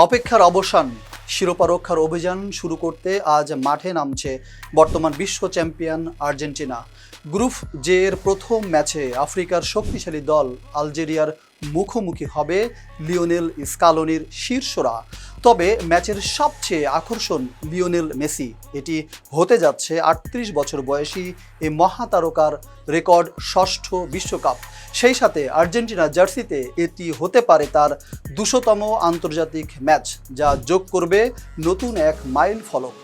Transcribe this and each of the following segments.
অপেক্ষার অবসান, শিরোপা রক্ষার অভিযান শুরু করতে আজ মাঠে নামছে বর্তমান বিশ্ব চ্যাম্পিয়ন আর্জেন্টিনা। গ্রুপ জে এর প্রথম ম্যাচে আফ্রিকার শক্তিশালী দল আলজেরিয়ার মুখোমুখি হবে লিওনেল স্কালোনির শীর্ষরা। তবে ম্যাচের সবচেয়ে আকর্ষণ লিওনেল মেসি। এটি হতে যাচ্ছে ৩৮ বছর বয়সী এই মহাতারকার রেকর্ড ষষ্ঠ বিশ্বকাপ। সেই সাথে আর্জেন্টিনা জার্সিতে এটি হতে পারে তার ২০০তম আন্তর্জাতিক ম্যাচ, যা যোগ করবে নতুন এক মাইল ফলক।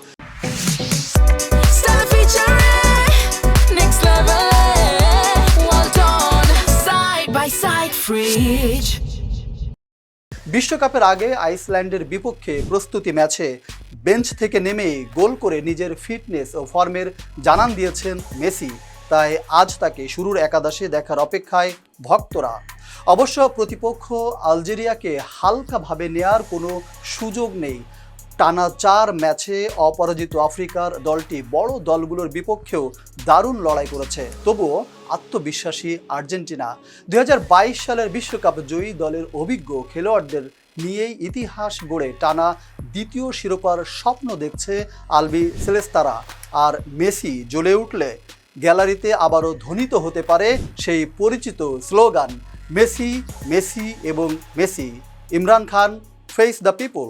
বিশ্বকাপের আগে আইসল্যান্ডের বিপক্ষে প্রস্তুতি ম্যাচে বেঞ্চ থেকে নেমেই গোল করে নিজের ফিটনেস ও ফর্মের জানান দিয়েছেন মেসি। তাই আজ তাকে শুরুর একাদশে দেখার অপেক্ষায় ভক্তরা। অবশ্য প্রতিপক্ষ আলজেরিয়াকে হালকাভাবে নেয়ার কোনো সুযোগ নেই। টানা ৪ ম্যাচে অপরাজিত আফ্রিকার দলটি বড় দলগুলোর বিপক্ষেও দারুণ লড়াই করেছে। তবুও আত্মবিশ্বাসী আর্জেন্টিনা ২০২২ সালের বিশ্বকাপ জয়ী দলের অভিজ্ঞ খেলোয়াড়দের নিয়েই ইতিহাস গড়ে টানা দ্বিতীয় শিরোপার স্বপ্ন দেখছে আলবি সেলেস্তারা। আর মেসি জ্বলে উঠলে গ্যালারিতে আবারও ধ্বনিত হতে পারে সেই পরিচিত স্লোগান, মেসি মেসি এবং Messi. Imran Khan, face the people.